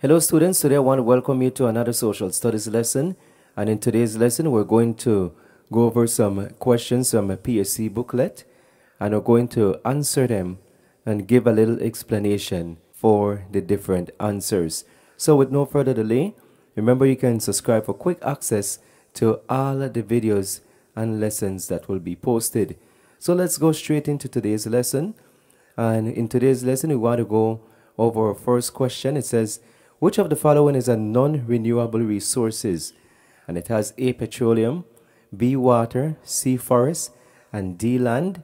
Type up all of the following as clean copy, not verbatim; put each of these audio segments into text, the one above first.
Hello students, today I want to welcome you to another social studies lesson, and in today's lesson we're going to go over some questions from a PSC booklet, and we're going to answer them and give a little explanation for the different answers. So with no further delay, remember you can subscribe for quick access to all of the videos and lessons that will be posted. So let's go straight into today's lesson, and in today's lesson we want to go over our first question. It says, which of the following is a non-renewable resources? And it has A, petroleum, B, water, C, forest, and D, land.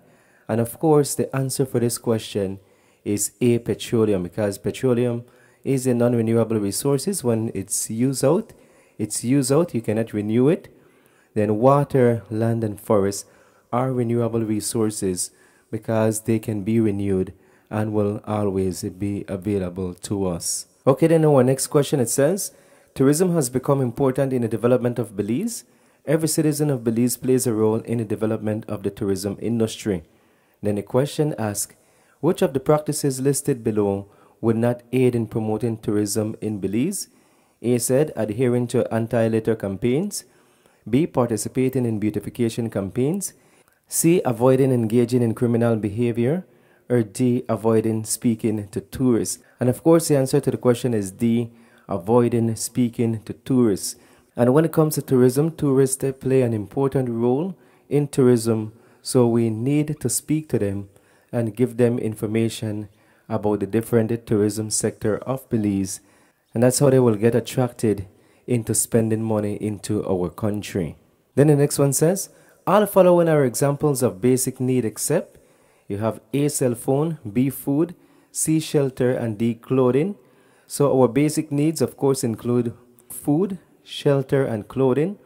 And of course, the answer for this question is A, petroleum, because petroleum is a non-renewable resources. When it's used out, you cannot renew it. Then water, land, and forest are renewable resources because they can be renewed and will always be available to us. Okay, then our next question, it says, tourism has become important in the development of Belize. Every citizen of Belize plays a role in the development of the tourism industry. Then the question asks, which of the practices listed below would not aid in promoting tourism in Belize? A said, adhering to anti-litter campaigns. B, participating in beautification campaigns. C, avoiding engaging in criminal behavior. Or D, avoiding speaking to tourists. And of course, the answer to the question is D, avoiding speaking to tourists. And when it comes to tourism, tourists, they play an important role in tourism. So we need to speak to them and give them information about the different tourism sector of Belize. And that's how they will get attracted into spending money into our country. Then the next one says, all following are examples of basic need except. You have A, cell phone, B, food, C, shelter, and D, clothing. So our basic needs, of course, include food, shelter, and clothing.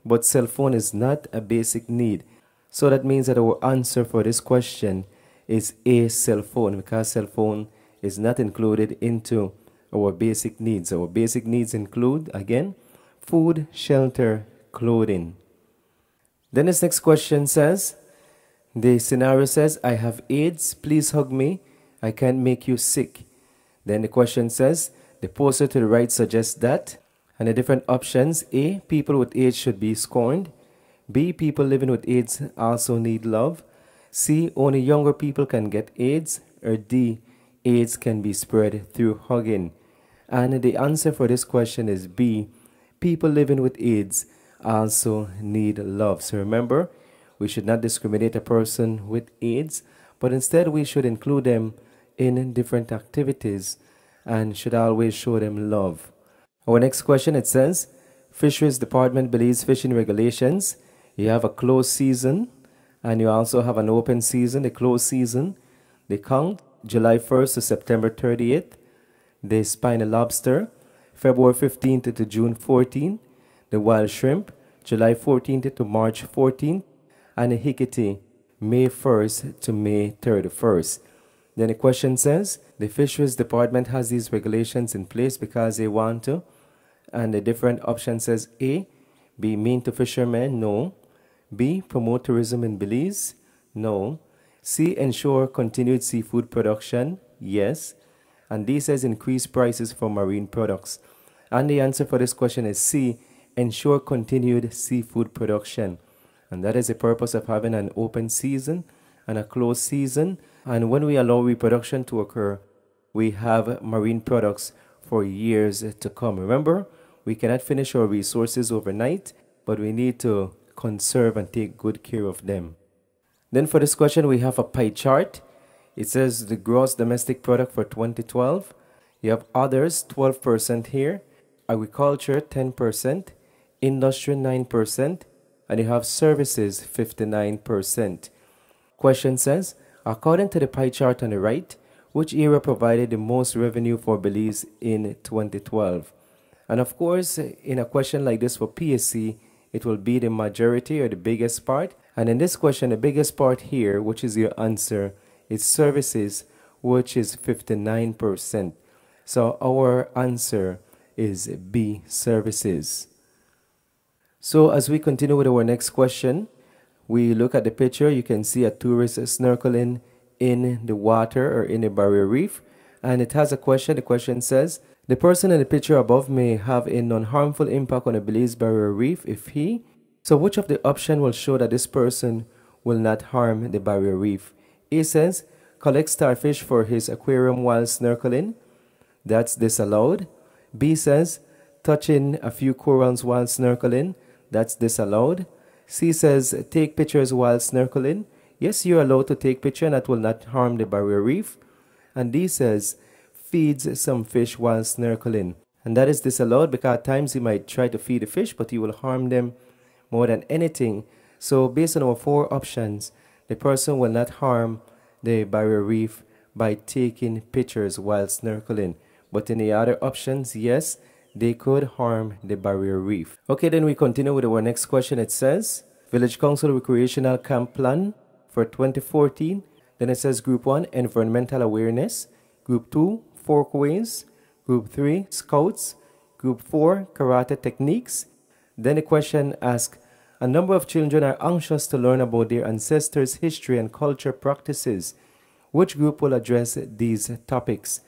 But cell phone is not a basic need. So that means that our answer for this question is A, cell phone, because cell phone is not included into our basic needs. Our basic needs include, again, food, shelter, clothing. Then this next question says, the scenario says, I have AIDS, please hug me, I can't make you sick. Then the question says, the poster to the right suggests that. And the different options, A, people with AIDS should be scorned. B, people living with AIDS also need love. C, only younger people can get AIDS. Or D, AIDS can be spread through hugging. And the answer for this question is B, people living with AIDS also need love. So remember, we should not discriminate a person with AIDS, but instead we should include them in different activities and should always show them love. Our next question, it says, Fisheries Department believes fishing regulations. You have a closed season and you also have an open season. The closed season, they count July 1st to September 30th. The spiny lobster, February 15th to June 14th. The wild shrimp, July 14th to March 14th. And the Hickory, May 1st to May 31st. Then the question says, the Fisheries Department has these regulations in place because they want to. And the different option says A, be mean to fishermen, no. B, promote tourism in Belize, no. C, ensure continued seafood production, yes. And D says increase prices for marine products. And the answer for this question is C, ensure continued seafood production. And that is the purpose of having an open season and a closed season. And when we allow reproduction to occur, we have marine products for years to come. Remember, we cannot finish our resources overnight, but we need to conserve and take good care of them. Then for this question, we have a pie chart. It says the gross domestic product for 2012. You have others, 12% here. Agriculture, 10%. Industry, 9%. And you have services, 59%. Question says, according to the pie chart on the right, which area provided the most revenue for Belize in 2012? And of course, in a question like this for PSC, it will be the majority or the biggest part. And in this question, the biggest part here, which is your answer, is services, which is 59%. So our answer is B, services. So as we continue with our next question, we look at the picture. You can see a tourist snorkeling in the water or in a barrier reef. And it has a question. The question says, The person in the picture above may have a non-harmful impact on the Belize Barrier Reef if he. So which of the option will show that this person will not harm the barrier reef? A says, collect starfish for his aquarium while snorkeling. That's disallowed. B says, touching a few corals while snorkeling. That's disallowed. C says, take pictures while snorkeling. Yes, you're allowed to take picture and that will not harm the barrier reef. And D says, feeds some fish while snorkeling. And that is disallowed because at times you might try to feed the fish, but you will harm them more than anything. So based on our 4 options, the person will not harm the barrier reef by taking pictures while snorkeling. But in the other options, yes, they could harm the barrier reef. Okay, then we continue with our next question. It says, Village Council Recreational Camp Plan for 2014. Then it says Group 1, Environmental Awareness. Group 2, Folkways. Group 3, Scouts. Group 4, Karate Techniques. Then the question asks, a number of children are anxious to learn about their ancestors' history and culture practices. Which group will address these topics?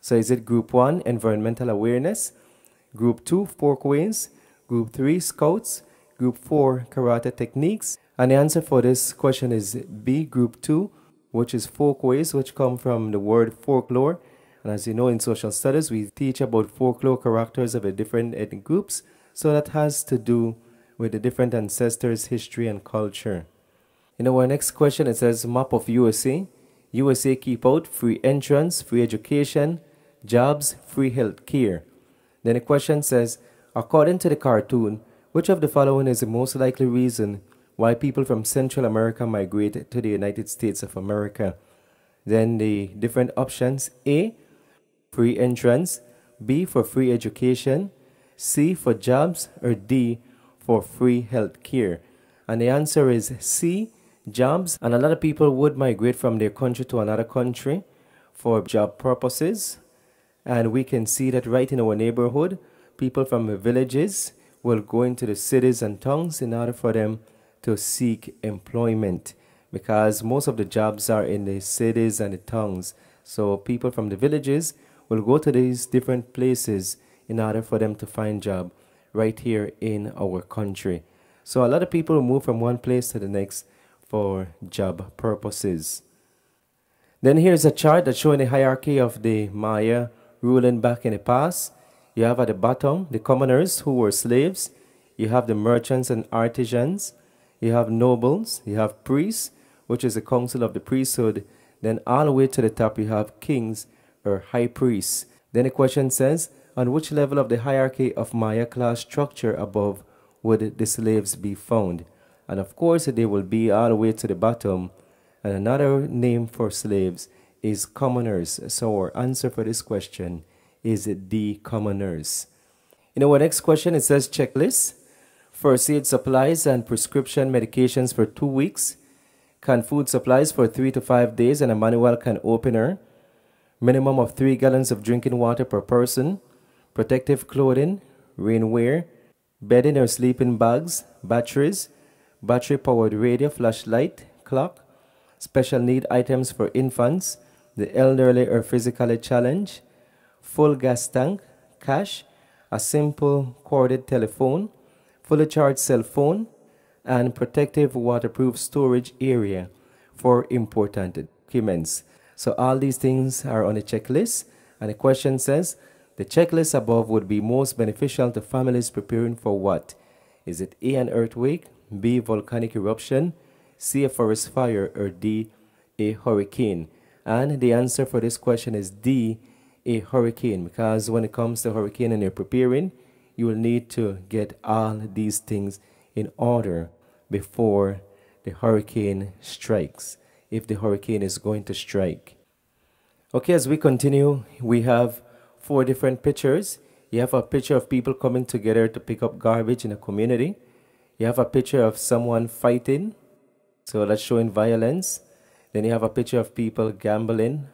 So is it Group 1, Environmental Awareness, Group 2, Folkways, Group 3, Scouts, Group 4, Karate Techniques? And the answer for this question is B, Group 2, which is Folkways, which come from the word folklore. And as you know, in social studies, we teach about folklore characters of the different ethnic groups. So that has to do with the different ancestors' history and culture. In our next question, it says map of USA. USA keep out free entrance, free education, jobs, free health care. Then the question says, according to the cartoon, which of the following is the most likely reason why people from Central America migrate to the United States of America? Then the different options: A, free entrance, B, for free education, C, for jobs, or D, for free health care. And the answer is C, jobs. And a lot of people would migrate from their country to another country for job purposes. And we can see that right in our neighborhood, people from the villages will go into the cities and towns in order for them to seek employment, because most of the jobs are in the cities and the towns. So people from the villages will go to these different places in order for them to find job right here in our country. So a lot of people move from one place to the next for job purposes. Then here's a chart that's showing the hierarchy of the Maya ruling back in the past. You have at the bottom the commoners who were slaves. You have the merchants and artisans. You have nobles. You have priests, which is the council of the priesthood. Then all the way to the top you have kings or high priests. Then the question says, on which level of the hierarchy of Maya class structure above would the slaves be found? And of course they will be all the way to the bottom. And another name for slaves is commoners. So our answer for this question is D, commoners. In our next question, it says checklist. First aid supplies and prescription medications for 2 weeks. Canned food supplies for 3 to 5 days and a manual can opener. Minimum of 3 gallons of drinking water per person. Protective clothing, rainwear, bedding or sleeping bags, batteries, battery-powered radio, flashlight, clock, special need items for infants, the elderly or physically challenged, full gas tank, cash, a simple corded telephone, fully charged cell phone, and protective waterproof storage area for important documents. So all these things are on the checklist, and the question says, the checklist above would be most beneficial to families preparing for what? Is it A, an earthquake, B, volcanic eruption, C, a forest fire, or D, a hurricane? And the answer for this question is D, a hurricane, because when it comes to hurricane and you're preparing, you will need to get all these things in order before the hurricane strikes, if the hurricane is going to strike. Okay, as we continue, we have 4 different pictures. You have a picture of people coming together to pick up garbage in a community. You have a picture of someone fighting, so that's showing violence. Then you have a picture of people gambling.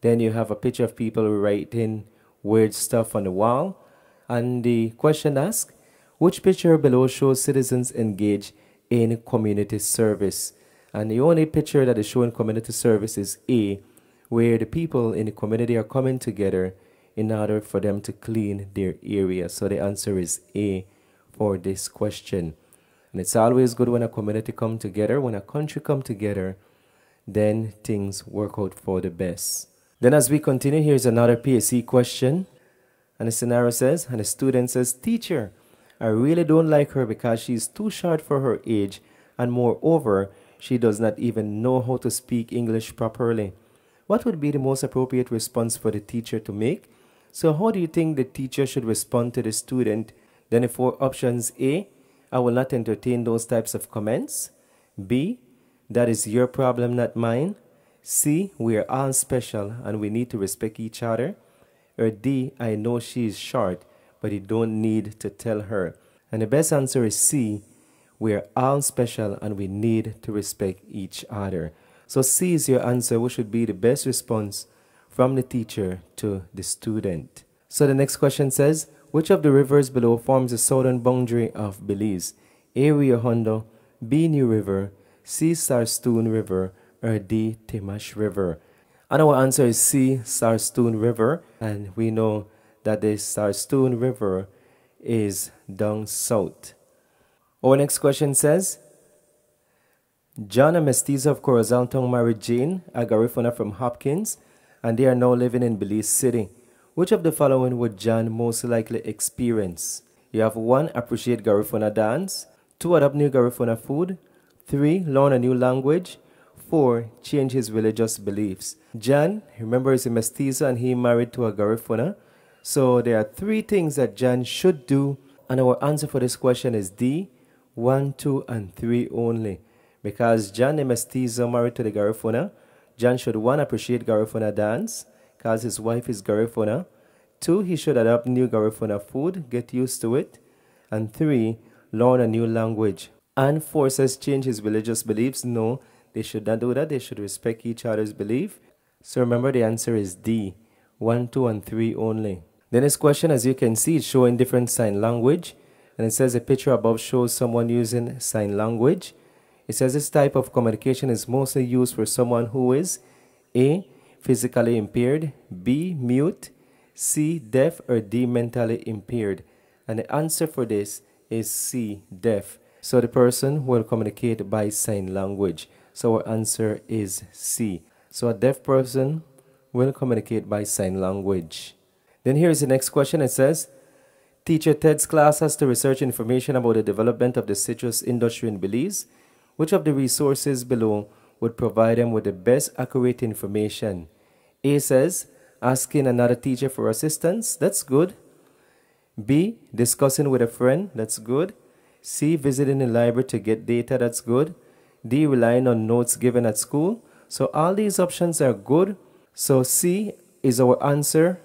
Then you have a picture of people writing weird stuff on the wall. And the question asks, which picture below shows citizens engaged in community service? And the only picture that is showing community service is A, where the people in the community are coming together in order for them to clean their area. So the answer is A for this question. And it's always good when a community come together, when a country come together, then things work out for the best. Then as we continue, here's another PSC question. And the scenario says, and the student says, "Teacher, I really don't like her because she's too short for her age, and moreover, she does not even know how to speak English properly. What would be the most appropriate response for the teacher to make? So how do you think the teacher should respond to the student?" Then the four options: A, I will not entertain those types of comments. B, that is your problem, not mine. C, we are all special and we need to respect each other. Or D, I know she is short, but you don't need to tell her. And the best answer is C, we are all special and we need to respect each other. So C is your answer, which should be the best response from the teacher to the student. So the next question says, which of the rivers below forms the southern boundary of Belize? A, Rio Hondo, B, New River, C, Sarstoon River, or D, Timash River. And our answer is C, Sarstoon River, and we know that the Sarstoon River is down south. Our next question says, John, a mestizo of Corozal Tongue, married Jane, a Garifuna from Hopkins, and they are now living in Belize City. Which of the following would John most likely experience? You have 1, appreciate Garifuna dance, 2, adopt new Garifuna food, 3, learn a new language, 4, change his religious beliefs. John, remember, is a mestizo and he married to a Garifuna. So there are 3 things that John should do, and our answer for this question is D, 1, 2, and 3 only. Because John, the mestizo, married to the Garifuna, John should 1, appreciate Garifuna dance, because his wife is Garifuna. 2, he should adopt new Garifuna food, get used to it. And 3, learn a new language. And 4 says change his religious beliefs. No, they should not do that. They should respect each other's belief. So remember, the answer is D, 1, 2, and 3 only. The next question, as you can see, is showing different sign language. And it says the picture above shows someone using sign language. It says this type of communication is mostly used for someone who is A, physically impaired, B, mute, C, deaf, or D, mentally impaired. And the answer for this is C, deaf. So the person will communicate by sign language. So our answer is C. So a deaf person will communicate by sign language. Then here is the next question. It says, Teacher Ted's class has to research information about the development of the citrus industry in Belize. Which of the resources below would provide them with the best accurate information? A says, asking another teacher for assistance. That's good. B, discussing with a friend. That's good. C, visiting the library to get data. That's good. D, relying on notes given at school. So all these options are good. So C is our answer.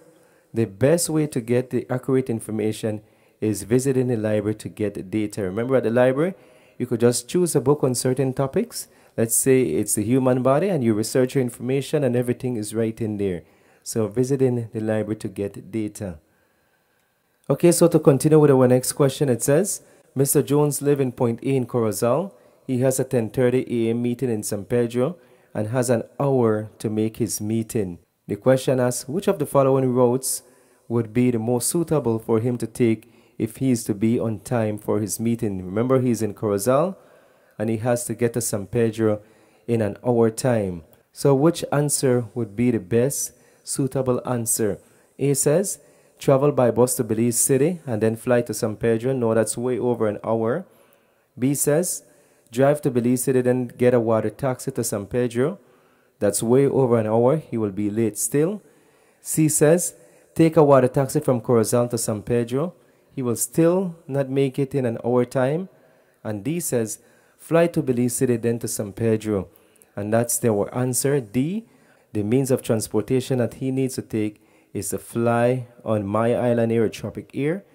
The best way to get the accurate information is visiting the library to get data. Remember, at the library, you could just choose a book on certain topics. Let's say it's the human body, and you research your information and everything is right in there. So visiting the library to get data. Okay, so to continue with our next question, it says, Mr. Jones lives in Point A in Corozal. He has a 10:30 a.m. meeting in San Pedro and has an hour to make his meeting. The question asks, which of the following routes would be the most suitable for him to take if he is to be on time for his meeting? Remember, he's in Corozal and he has to get to San Pedro in an hour time. So which answer would be the best suitable answer? A says, travel by bus to Belize City and then fly to San Pedro. No, that's way over an hour. B says, drive to Belize City, then get a water taxi to San Pedro. That's way over an hour. He will be late still. C says, take a water taxi from Corozal to San Pedro. He will still not make it in an hour time. And D says, fly to Belize City, then to San Pedro. And that's our answer. D, the means of transportation that he needs to take is to fly on My Island Air or Tropic Air,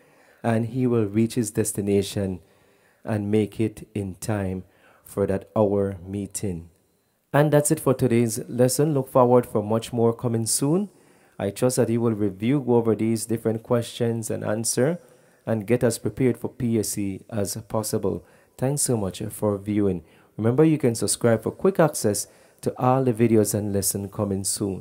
and he will reach his destination and make it in time for that hour meeting. And that's it for today's lesson. Look forward for much more coming soon. I trust that you will review, go over these different questions and answer, and get as prepared for PSC as possible. Thanks so much for viewing. Remember, you can subscribe for quick access to all the videos and lessons coming soon.